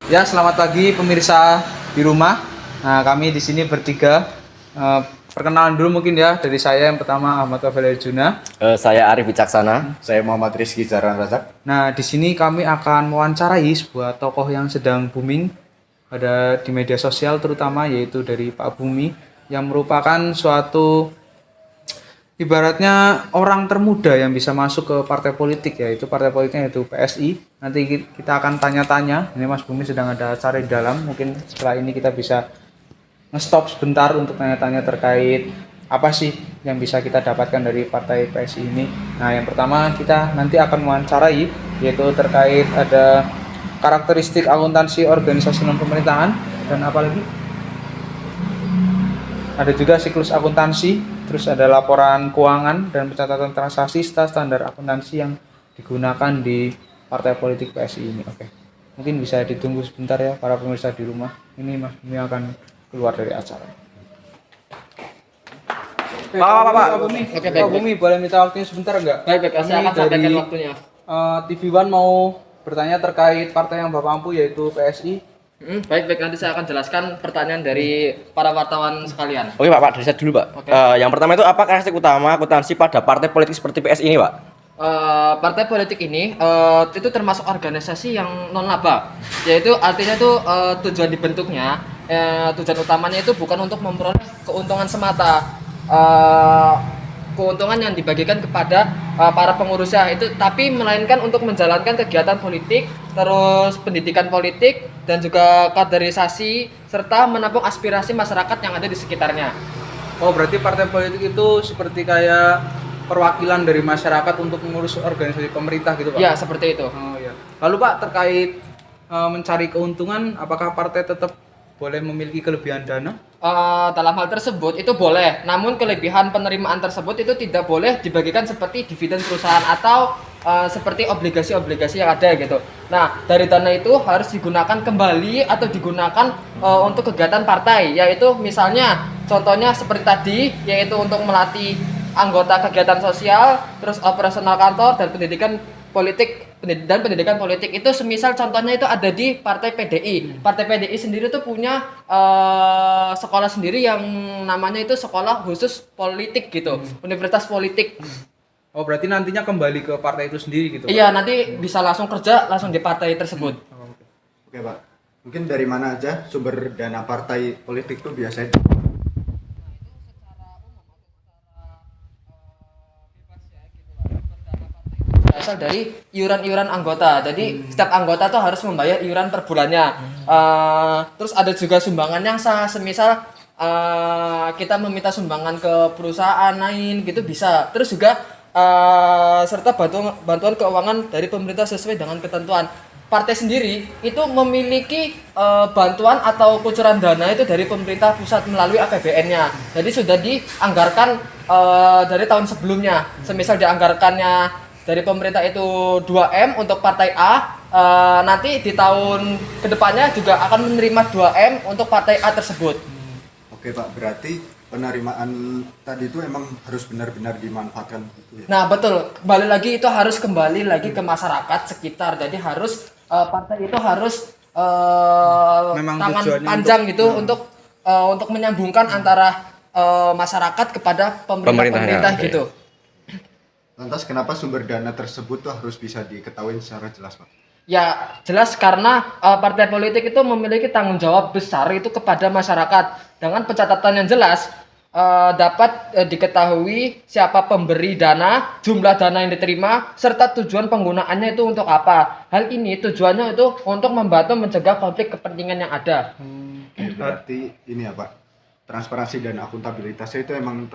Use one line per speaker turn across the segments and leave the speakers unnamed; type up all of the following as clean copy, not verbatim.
Ya, selamat pagi pemirsa di rumah. Nah, kami di sini bertiga. Perkenalan dulu mungkin ya dari saya yang pertama Ahmad Rafael Juna.
Saya Arif Wicaksana.
Saya Muhammad Rizky Zaran Razak.
Nah, di sini kami akan mewawancarai sebuah tokoh yang sedang booming ada di media sosial terutama yaitu dari Pak Bumi yang merupakan suatu ibaratnya orang termuda yang bisa masuk ke partai politik yaitu partai politiknya yaitu PSI. Nanti kita akan tanya-tanya. Ini Mas Bumi sedang ada acara di dalam. Mungkin setelah ini kita bisa nge-stop sebentar untuk tanya-tanya terkait apa sih yang bisa kita dapatkan dari partai PSI ini. Nah, yang pertama kita nanti akan mewawancarai yaitu terkait ada karakteristik akuntansi organisasi non pemerintahan dan apa lagi? Ada juga siklus akuntansi, terus ada laporan keuangan dan pencatatan transaksi serta standar akuntansi yang digunakan di partai politik PSI ini. Oke. Mungkin bisa ditunggu sebentar ya para pemirsa di rumah. Ini Mas Bumi akan keluar dari acara. Pak Bumi,
Oke,
Pak Bumi boleh minta waktunya sebentar enggak?
Baik, saya akan sampaikan waktunya.
TV One mau bertanya terkait partai yang Bapak ampu yaitu PSI.
Baik, nanti saya akan jelaskan pertanyaan dari para wartawan sekalian.
Oke Pak, dari saya dulu Pak.
Oke.
Yang pertama itu apa karakteristik utama akuntansi pada partai politik seperti PS ini Pak?
Partai politik ini itu termasuk organisasi yang non laba, yaitu artinya itu tujuan dibentuknya, tujuan utamanya itu bukan untuk memperoleh keuntungan semata, keuntungan yang dibagikan kepada para pengurusnya itu, tapi melainkan untuk menjalankan kegiatan politik, terus pendidikan politik dan juga kaderisasi serta menampung aspirasi masyarakat yang ada di sekitarnya.
Oh, berarti partai politik itu seperti kayak perwakilan dari masyarakat untuk mengurus organisasi pemerintah gitu, Pak?
Ya, seperti itu.
Oh, iya. Lalu Pak, terkait mencari keuntungan, apakah partai tetap boleh memiliki kelebihan dana?
Dalam hal tersebut itu boleh, namun kelebihan penerimaan tersebut itu tidak boleh dibagikan seperti dividen perusahaan atau seperti obligasi-obligasi yang ada gitu. Nah, dari dana itu harus digunakan kembali atau digunakan untuk kegiatan partai, yaitu misalnya contohnya seperti tadi, yaitu untuk melatih anggota kegiatan sosial, terus operasional kantor dan pendidikan politik dan pendidikan politik itu semisal contohnya itu ada di partai PDI. Partai PDI sendiri tuh punya sekolah sendiri yang namanya itu sekolah khusus politik gitu, universitas politik.
Oh, berarti nantinya kembali ke partai itu sendiri gitu, Pak?
Iya, nanti bisa langsung kerja langsung di partai tersebut.
Oke Pak, mungkin dari mana aja sumber dana partai politik itu biasanya?
Berasal dari iuran-iuran anggota. Jadi setiap anggota tuh harus membayar iuran per bulannya. Terus ada juga sumbangan yang sah, semisal kita meminta sumbangan ke perusahaan lain gitu bisa. Terus juga serta bantuan keuangan dari pemerintah sesuai dengan ketentuan. Partai sendiri itu memiliki bantuan atau kucuran dana itu dari pemerintah pusat melalui APBN-nya. Jadi sudah dianggarkan dari tahun sebelumnya. Semisal dianggarkannya dari pemerintah itu 2M untuk partai A, nanti di tahun kedepannya juga akan menerima 2M untuk partai A tersebut.
Oke Pak, berarti penerimaan tadi itu emang harus benar-benar dimanfaatkan gitu ya?
Nah betul, itu harus kembali lagi ke masyarakat sekitar. Jadi harus partai itu harus
Memang
tangan
tujuannya
panjang gitu untuk menyambungkan antara masyarakat kepada pemerintah
Oke.
gitu.
Lantas kenapa sumber dana tersebut tuh harus bisa diketahui secara jelas Pak?
Ya jelas karena partai politik itu memiliki tanggung jawab besar itu kepada masyarakat. Dengan pencatatan yang jelas dapat diketahui siapa pemberi dana, jumlah dana yang diterima, serta tujuan penggunaannya itu untuk apa. Hal ini tujuannya itu untuk membantu mencegah konflik kepentingan yang ada.
Berarti ini ya Pak, transparansi dan akuntabilitasnya itu emang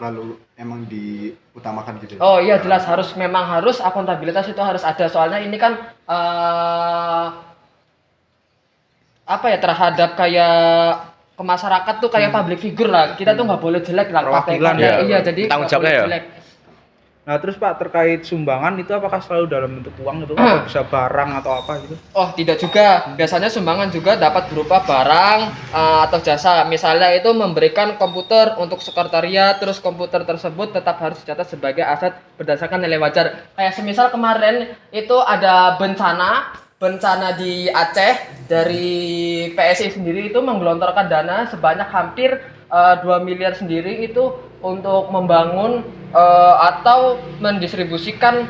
diutamakan gitu ya?
Oh iya jelas memang harus akuntabilitas itu harus ada, soalnya ini kan apa ya, terhadap kayak ke masyarakat tuh kayak public figure lah, kita tuh nggak boleh jelek lah pakai
Perwakilan
ya.
iya, jadi
Tanggung
nggak boleh
jawabnya ya.
jelek.
Nah, terus Pak, terkait sumbangan itu apakah selalu dalam bentuk uang itu atau bisa barang atau apa gitu?
Oh tidak juga, biasanya sumbangan juga dapat berupa barang atau jasa. Misalnya itu memberikan komputer untuk sekretariat, terus komputer tersebut tetap harus dicatat sebagai aset berdasarkan nilai wajar. Kayak semisal kemarin itu ada bencana bencana di Aceh dari PSI sendiri itu menggelontorkan dana sebanyak hampir 2 miliar sendiri itu untuk membangun atau mendistribusikan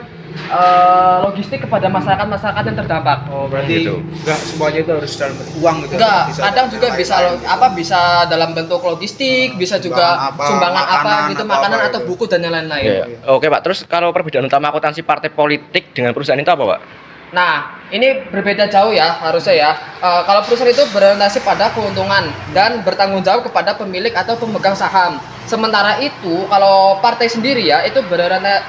logistik kepada masyarakat-masyarakat yang terdampak.
Oh, berarti
Gitu.
enggak semuanya itu harus dalam bentuk uang gitu.
Enggak,
Bisa
kadang juga
lain-lain
bisa
gitu.
bisa dalam bentuk logistik, bisa juga
sumbangan apa,
sumbangan apa
makanan
gitu,
atau
makanan
apa
atau
itu.
buku dan yang lain-lain.
Iya. Oke Pak, terus kalau perbedaan utama akuntansi partai politik dengan perusahaan itu apa Pak?
Nah, ini berbeda jauh ya harusnya ya. Kalau perusahaan itu berorientasi pada keuntungan dan bertanggung jawab kepada pemilik atau pemegang saham. Sementara itu, kalau partai sendiri ya itu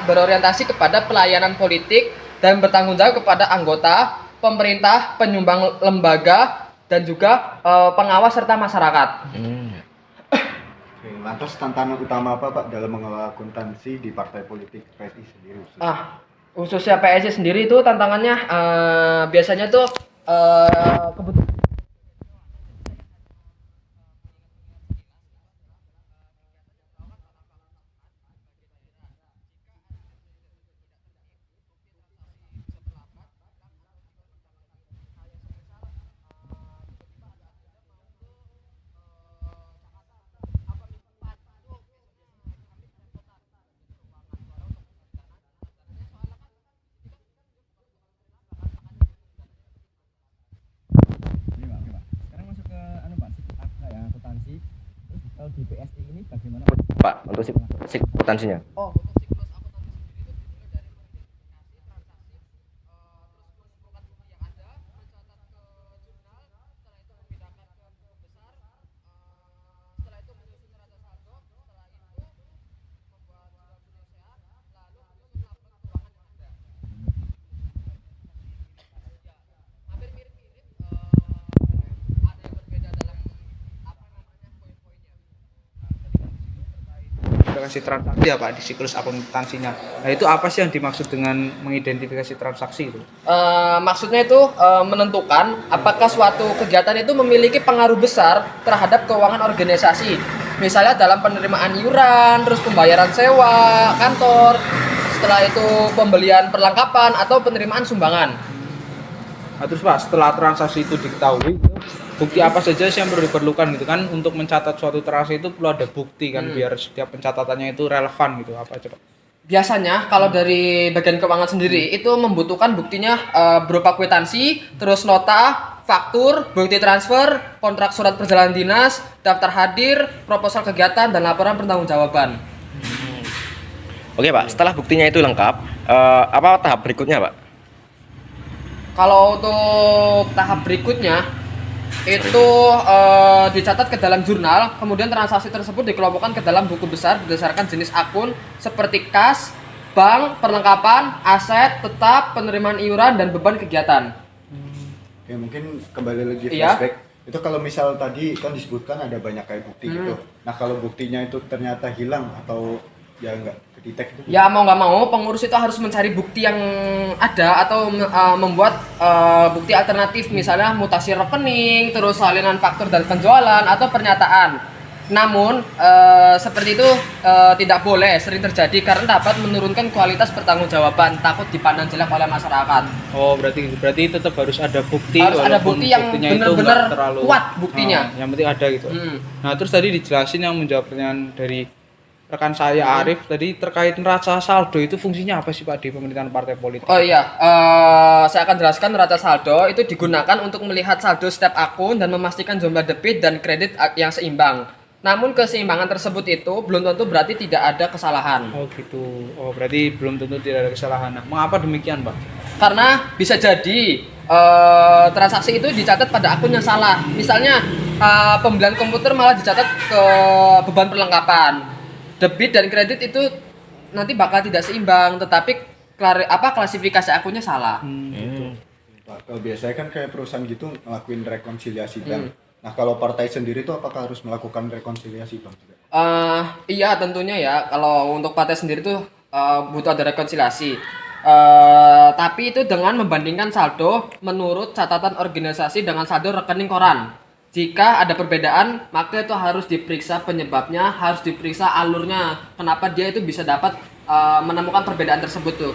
berorientasi kepada pelayanan politik dan bertanggung jawab kepada anggota, pemerintah, penyumbang lembaga dan juga pengawas serta masyarakat.
Oke, lantas tantangan utama apa Pak dalam mengelola akuntansi di partai politik PSI sendiri?
Khususnya PSI sendiri itu tantangannya biasanya tuh kebetulan
Sekarang masuk ke Pak, ya akuntansi. Terus kalau di PSI ini bagaimana Pak untuk akuntansinya?
untuk siklus akuntansi sendiri itu dimulai dari verifikasi transaksi, terus mengumpulkan bukti yang ada, mencatat ke jurnal, setelah itu memindahkan ke buku besar, setelah itu menyusun neraca saldo, setelah itu membuat jurnal sehat, lalu menyusun laporan keuangan yang ada. Ya, hampir mirip-mirip, ada yang berbeda dalam poin-poinnya.
Identifikasi transaksi ya Pak di siklus akuntansinya. Nah, itu apa sih yang dimaksud dengan mengidentifikasi transaksi itu?
Maksudnya itu menentukan apakah suatu kegiatan itu memiliki pengaruh besar terhadap keuangan organisasi. Misalnya dalam penerimaan iuran, terus pembayaran sewa kantor, setelah itu pembelian perlengkapan atau penerimaan sumbangan.
Nah, terus Pak, setelah transaksi itu diketahui, bukti apa saja sih yang perlu diperlukan gitu kan untuk mencatat suatu transaksi itu perlu ada bukti kan biar setiap pencatatannya itu relevan gitu apa coba?
Biasanya kalau dari bagian keuangan sendiri itu membutuhkan buktinya berupa kwitansi, terus nota, faktur, bukti transfer, kontrak surat perjalanan dinas, daftar hadir, proposal kegiatan dan laporan pertanggungjawaban.
Oke Pak, setelah buktinya itu lengkap, apa tahap berikutnya Pak?
Kalau untuk tahap berikutnya itu dicatat ke dalam jurnal, kemudian transaksi tersebut dikelompokkan ke dalam buku besar berdasarkan jenis akun seperti kas, bank, perlengkapan, aset, tetap, penerimaan iuran dan beban kegiatan.
Oke, mungkin kembali lagi
Iya.
flashback. Itu kalau misal tadi kan disebutkan ada banyak kayak bukti gitu. Nah, kalau buktinya itu ternyata hilang atau ya enggak kedetek itu.
Ya mau nggak mau pengurus itu harus mencari bukti yang ada atau membuat bukti alternatif, misalnya mutasi rekening, terus salinan faktur dan penjualan atau pernyataan. Namun seperti itu tidak boleh sering terjadi karena dapat menurunkan kualitas pertanggungjawaban, takut dipandang jelek oleh masyarakat.
Oh, berarti tetap harus ada bukti.
Harus ada
walaupun
bukti yang
buktinya itu
benar-benar
nggak terlalu
kuat buktinya.
yang penting ada gitu. Nah, terus tadi dijelasin yang menjawab pertanyaan dari rekan saya Arif tadi terkait neraca saldo itu fungsinya apa sih Pak di pemerintahan partai politik?
Oh iya, saya akan jelaskan neraca saldo itu digunakan untuk melihat saldo setiap akun dan memastikan jumlah debit dan kredit yang seimbang. Namun keseimbangan tersebut itu belum tentu berarti tidak ada kesalahan.
Oh gitu. Oh, berarti belum tentu tidak ada kesalahan. Nah, mengapa demikian, Pak?
Karena bisa jadi transaksi itu dicatat pada akun yang salah. Misalnya pembelian komputer malah dicatat ke beban perlengkapan. Debit dan kredit itu nanti bakal tidak seimbang, tetapi klasifikasi akunnya salah.
Pak, kalau biasanya kan kayak perusahaan gitu ngelakuin rekonsiliasi bank. Nah, kalau partai sendiri itu apakah harus melakukan rekonsiliasi bank juga?
Iya tentunya ya, kalau untuk partai sendiri tuh butuh ada rekonsiliasi. Tapi itu dengan membandingkan saldo menurut catatan organisasi dengan saldo rekening koran. Jika ada perbedaan, maka itu harus diperiksa penyebabnya, harus diperiksa alurnya. Kenapa dia itu bisa dapat menemukan perbedaan tersebut tuh.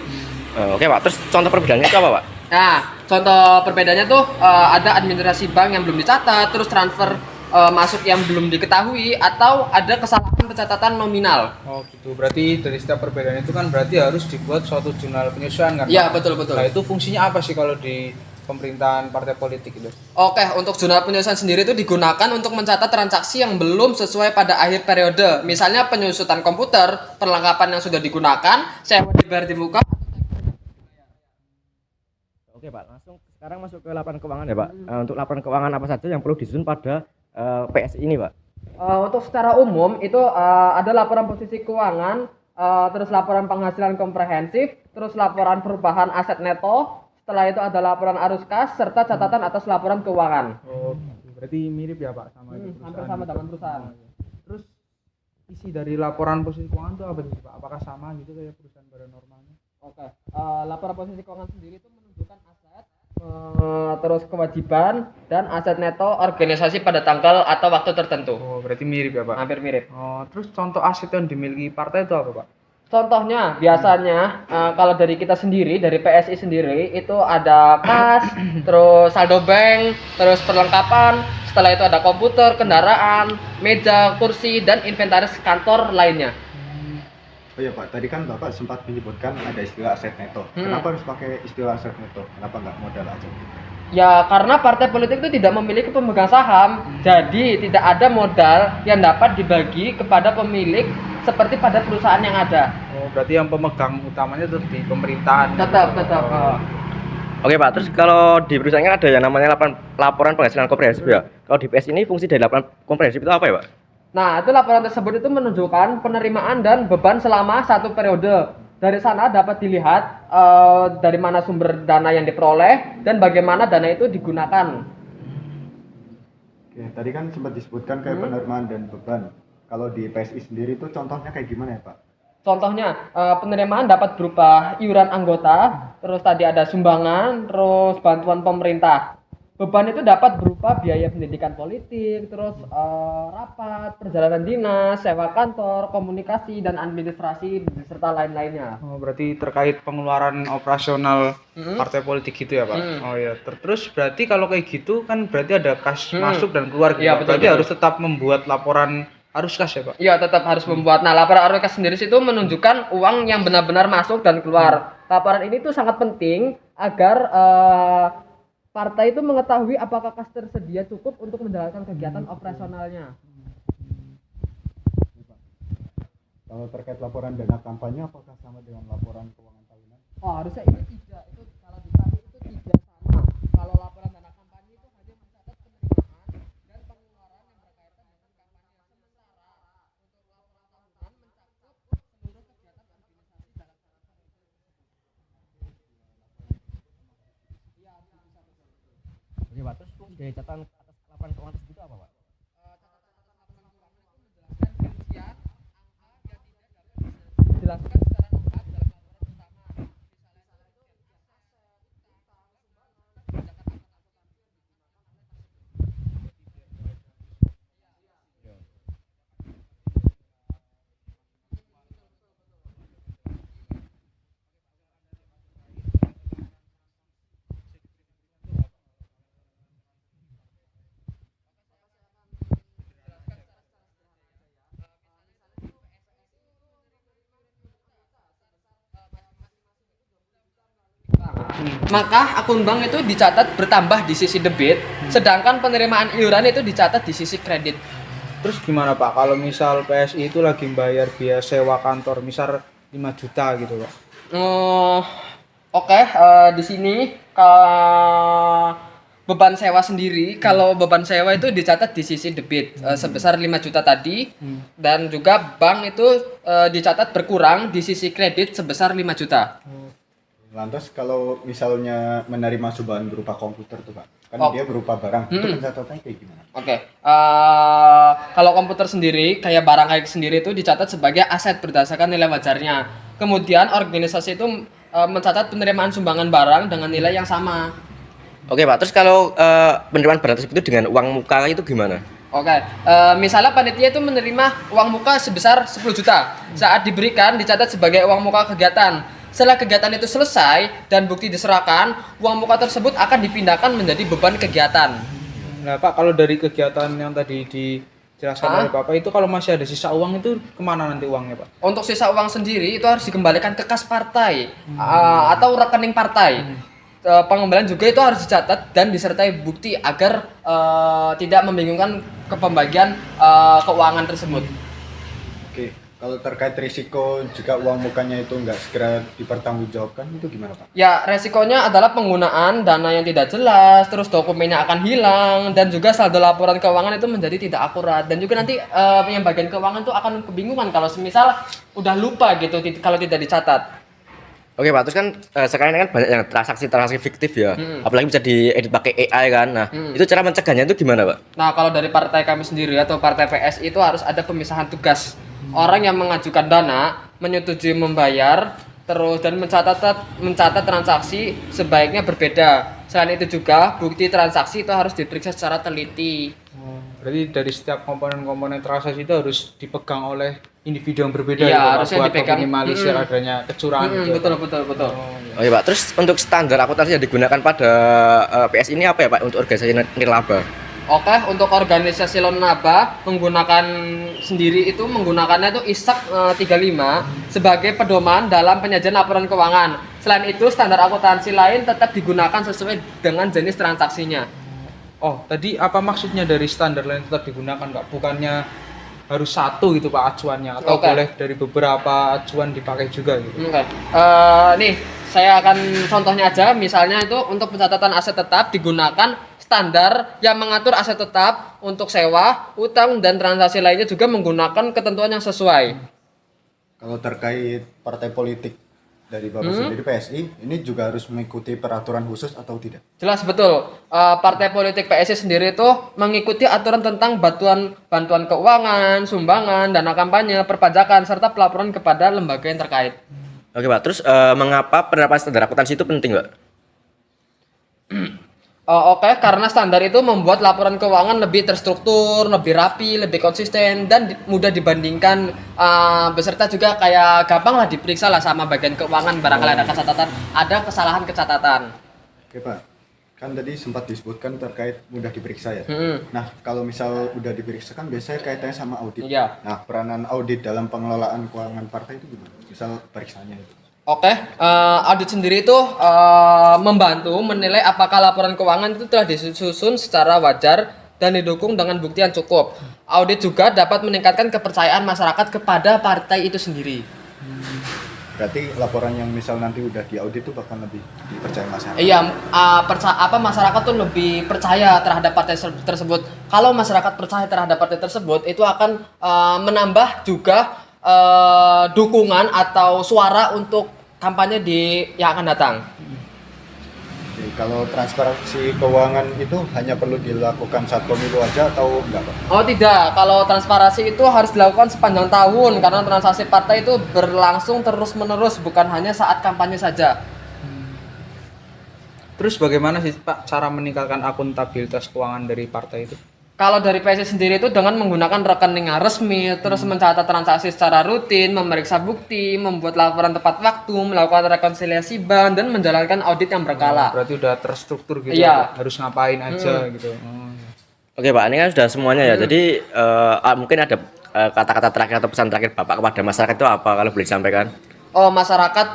Oke Pak, terus contoh perbedaannya itu apa Pak?
Nah, contoh perbedaannya tuh ada administrasi bank yang belum dicatat, terus transfer masuk yang belum diketahui, atau ada kesalahan pencatatan nominal.
Oh gitu, berarti dari setiap perbedaan itu kan berarti harus dibuat suatu jurnal penyesuaian kan?
Iya,
Pak?
betul.
Nah itu fungsinya apa sih kalau di pemerintahan partai politik itu?
Oke, untuk jurnal penyusutan sendiri itu digunakan untuk mencatat transaksi yang belum sesuai pada akhir periode. Misalnya penyusutan komputer, perlengkapan yang sudah digunakan, sewa dibayar di muka.
Oke Pak, langsung sekarang masuk ke laporan keuangan ya Pak. Untuk laporan keuangan apa saja yang perlu disusun pada PSI ini Pak?
Untuk secara umum itu ada laporan posisi keuangan, terus laporan penghasilan komprehensif, terus laporan perubahan aset neto, setelah itu ada laporan arus kas, serta catatan atas laporan keuangan.
Oh gitu. Berarti mirip ya Pak sama itu
Hampir
perusahaan
sama
gitu.
dengan perusahaan.
Terus isi dari laporan posisi keuangan itu apa sih Pak? Apakah sama gitu kayak perusahaan pada normalnya?
Oke, laporan posisi keuangan sendiri itu menunjukkan aset, terus kewajiban dan aset neto organisasi pada tanggal atau waktu tertentu.
Oh berarti mirip ya Pak?
Hampir mirip.
Oh terus contoh aset yang dimiliki partai itu apa Pak?
Contohnya biasanya kalau dari kita sendiri, dari PSI sendiri itu ada kas, terus saldo bank, terus perlengkapan, setelah itu ada komputer, kendaraan, meja, kursi, dan inventaris kantor lainnya.
Oh iya Pak, tadi kan Bapak sempat menyebutkan ada istilah aset neto. Kenapa harus pakai istilah aset neto? Kenapa nggak modal aja?
Ya karena partai politik itu tidak memiliki pemegang saham, jadi tidak ada modal yang dapat dibagi kepada pemilik seperti pada perusahaan yang ada.
Oh berarti yang pemegang utamanya itu di pemerintahan.
Tetap.
Oke Pak, terus kalau di perusahaan kan ada yang namanya laporan penghasilan komprehensif ya. Kalau di PSI ini fungsi dari laporan komprehensif itu apa ya Pak?
Nah, itu laporan tersebut itu menunjukkan penerimaan dan beban selama satu periode. Dari sana dapat dilihat dari mana sumber dana yang diperoleh dan bagaimana dana itu digunakan.
Oke, tadi kan sempat disebutkan kayak penerimaan dan beban. Kalau di PSI sendiri itu contohnya kayak gimana ya Pak?
Contohnya, penerimaan dapat berupa iuran anggota, terus tadi ada sumbangan, terus bantuan pemerintah. Beban itu dapat berupa biaya pendidikan politik, terus rapat, perjalanan dinas, sewa kantor, komunikasi, dan administrasi, serta lain-lainnya.
Oh berarti terkait pengeluaran operasional partai politik gitu ya Pak? Oh iya. Terus berarti kalau kayak gitu kan berarti ada kas masuk dan keluar gitu.
Iya,
Pak.
betul,
Berarti
betul.
harus tetap membuat laporan arus kas ya Pak?
Iya, tetap harus membuat. Nah, laporan arus kas sendiri itu menunjukkan uang yang benar-benar masuk dan keluar. Laporan ini tuh sangat penting agar partai itu mengetahui apakah kas tersedia cukup untuk menjalankan kegiatan operasionalnya.
Kalau terkait laporan dana kampanye, apakah sama dengan laporan keuangan tahunan?
Oh, harusnya ini tidak. Itu kalau di kami itu tidak sama. Kalau laporan dana kampanye itu hanya mencatat penerimaan dan pengeluaran yang berkaitan dengan kampanye. Sementara untuk laporan tahunan mencakup seluruh kegiatan organisasi dalam
Oke Pak, terus fungsi dari catatan atas laporan keuangan tersebut itu apa Pak?
dijelaskan secara lengkap dalam laporan utama. Maka akun bank itu dicatat bertambah di sisi debit, sedangkan penerimaan iuran itu dicatat di sisi kredit.
Terus gimana Pak kalau misal PSI itu lagi bayar biaya sewa kantor misal 5 juta gitu Pak?
Oke, di sini beban sewa sendiri, kalau beban sewa itu dicatat di sisi debit sebesar 5 juta tadi, dan juga bank itu dicatat berkurang di sisi kredit sebesar 5 juta.
Lantas kalau misalnya menerima sumbangan berupa komputer tuh Pak, kan dia berupa barang, itu pencatatannya kayak gimana?
Oke, kalau komputer sendiri, kayak barang kayak sendiri itu dicatat sebagai aset berdasarkan nilai wajarnya. Kemudian organisasi itu mencatat penerimaan sumbangan barang dengan nilai yang sama.
Oke Pak, terus kalau penerimaan barang tersebut itu dengan uang muka itu gimana?
Oke, misalnya panitia itu menerima uang muka sebesar 10 juta. Saat diberikan dicatat sebagai uang muka kegiatan. Setelah kegiatan itu selesai dan bukti diserahkan, uang muka tersebut akan dipindahkan menjadi beban kegiatan.
Nah Pak, kalau dari kegiatan yang tadi dijelaskan oleh Bapak itu, kalau masih ada sisa uang itu kemana nanti uangnya Pak?
Untuk sisa uang sendiri itu harus dikembalikan ke kas partai atau rekening partai. Pengembalian juga itu harus dicatat dan disertai bukti agar tidak membingungkan ke pembagian keuangan tersebut.
Oke, kalau terkait risiko jika uang mukanya itu nggak segera dipertanggungjawabkan itu gimana Pak?
Ya, resikonya adalah penggunaan dana yang tidak jelas, terus dokumennya akan hilang, dan juga saldo laporan keuangan itu menjadi tidak akurat. Dan juga nanti yang bagian keuangan itu akan kebingungan kalau semisal udah lupa gitu kalau tidak dicatat.
Oke Pak, terus kan sekarang ini kan banyak yang transaksi fiktif ya, apalagi bisa diedit pakai AI kan. Nah, itu cara mencegahnya itu gimana Pak?
Nah, kalau dari partai kami sendiri atau partai PSI itu harus ada pemisahan tugas. Orang yang mengajukan dana, menyetujui membayar, terus dan mencatat transaksi sebaiknya berbeda. Selain itu juga, bukti transaksi itu harus diperiksa secara teliti.
Berarti dari setiap komponen-komponen transaksi itu harus dipegang oleh individu yang berbeda
Iya,
gitu, Pak,
harusnya
buat
dipegang.
meminimalisir adanya kecurangan gitu.
Betul, betul, betul.
Oke Pak, terus untuk standar akuntansi yang digunakan pada PS ini apa ya Pak untuk organisasi nirlaba?
Oke, untuk organisasi laba menggunakan sendiri itu menggunakannya itu ISAK 35 sebagai pedoman dalam penyajian laporan keuangan. Selain itu, standar akuntansi lain tetap digunakan sesuai dengan jenis transaksinya.
Oh, tadi apa maksudnya dari standar lain tetap digunakan Pak? Bukannya harus satu gitu Pak acuannya, atau
Oke.
boleh dari beberapa acuan dipakai juga gitu?
Oke. Nih, saya akan contohnya aja. Misalnya itu untuk pencatatan aset tetap digunakan standar yang mengatur aset tetap untuk sewa, utang, dan transaksi lainnya juga menggunakan ketentuan yang sesuai.
Kalau terkait partai politik dari Bapak sendiri PSI, ini juga harus mengikuti peraturan khusus atau tidak?
Jelas betul. Partai politik PSI sendiri itu mengikuti aturan tentang bantuan keuangan, sumbangan, dana kampanye, perpajakan, serta pelaporan kepada lembaga yang terkait.
Oke Pak, terus mengapa penerapan standar akuntansi itu penting Pak?
Oke, karena standar itu membuat laporan keuangan lebih terstruktur, lebih rapi, lebih konsisten, dan mudah dibandingkan, beserta juga kayak gampang lah diperiksa lah sama bagian keuangan barangkali ada kesalahan kecatatan.
Oke Pak, kan tadi sempat disebutkan terkait mudah diperiksa ya.
Mm-mm.
Nah, kalau misal udah diperiksa kan biasanya kaitannya sama audit.
Iya.
Nah, peranan audit dalam pengelolaan keuangan partai itu gimana? Misal periksanya itu.
Oke, audit sendiri itu membantu menilai apakah laporan keuangan itu telah disusun secara wajar dan didukung dengan bukti yang cukup. Audit juga dapat meningkatkan kepercayaan masyarakat kepada partai itu sendiri.
Berarti laporan yang misal nanti udah diaudit itu bakal lebih dipercaya masyarakat.
Iya, masyarakat tuh lebih percaya terhadap partai tersebut. Kalau masyarakat percaya terhadap partai tersebut, itu akan menambah juga dukungan atau suara untuk kampanye yang akan datang.
Oke, kalau transparansi keuangan itu hanya perlu dilakukan saat pemilu aja atau enggak Pak?
Oh tidak, kalau transparansi itu harus dilakukan sepanjang tahun karena transaksi partai itu berlangsung terus-menerus, bukan hanya saat kampanye saja.
Terus bagaimana sih Pak cara meningkatkan akuntabilitas keuangan dari partai itu?
Kalau dari PSI sendiri itu dengan menggunakan rekening yang resmi, terus mencatat transaksi secara rutin, memeriksa bukti, membuat laporan tepat waktu, melakukan rekonsiliasi bank, dan menjalankan audit yang berkala.
Berarti udah terstruktur gitu
Iya.
Pak? Harus ngapain aja gitu.
Oke Pak, ini kan sudah semuanya ya. Jadi mungkin ada kata-kata terakhir atau pesan terakhir Bapak kepada masyarakat itu apa kalau boleh disampaikan?
Oh, masyarakat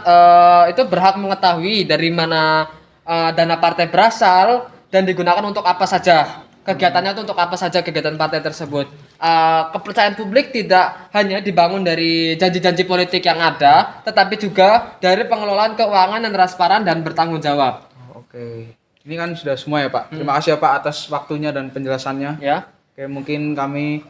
itu berhak mengetahui dari mana dana partai berasal dan digunakan untuk apa saja. Kegiatannya itu untuk apa saja kegiatan partai tersebut. Kepercayaan publik tidak hanya dibangun dari janji-janji politik yang ada, tetapi juga dari pengelolaan keuangan yang transparan dan bertanggung jawab.
Oke. Ini kan sudah semua ya Pak. Terima kasih ya Pak atas waktunya dan penjelasannya.
Ya.
Oke, mungkin kami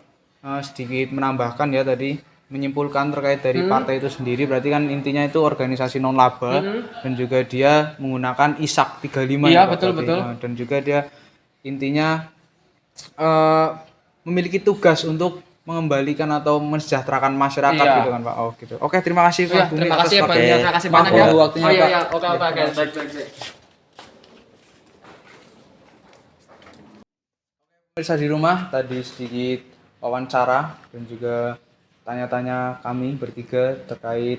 sedikit menambahkan ya tadi, menyimpulkan terkait dari partai itu sendiri, berarti kan intinya itu organisasi non laba dan juga dia menggunakan ISAK 35
Iya,
ya Pak,
betul,
berarti.
betul.
Dan juga dia intinya memiliki tugas untuk mengembalikan atau mensejahterakan masyarakat
Iya.
gitu kan Pak. Oh gitu. Oke, terima kasih Pak
Iya,
Bumi
terima
atas
kasih ya, Pak.
waktunya.
Terima kasih
Maaf
banyak ya.
ganggu waktunya
Oh iya,
Pak.
iya. Oke, baik.
Pemirsa di rumah, tadi sedikit wawancara dan juga tanya-tanya kami bertiga terkait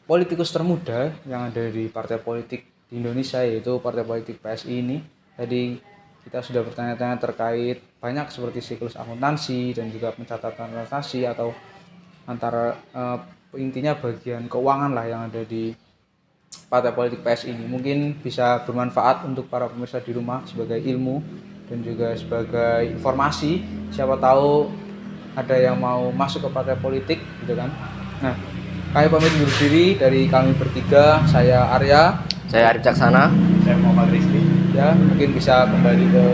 politikus termuda yang ada di partai politik di Indonesia, yaitu partai politik PSI ini. Tadi kita sudah bertanya-tanya terkait banyak seperti siklus akuntansi dan juga pencatatan transaksi atau antara intinya bagian keuangan lah yang ada di partai politik PSI ini. Mungkin bisa bermanfaat untuk para pemirsa di rumah sebagai ilmu dan juga sebagai informasi. Siapa tahu ada yang mau masuk ke partai politik gitu kan. Nah, kami pamit undur diri dari kami bertiga. Saya Arya,
Saya Arif Caksana.
Saya Muhammad Rizky.
ya mungkin bisa kembali ke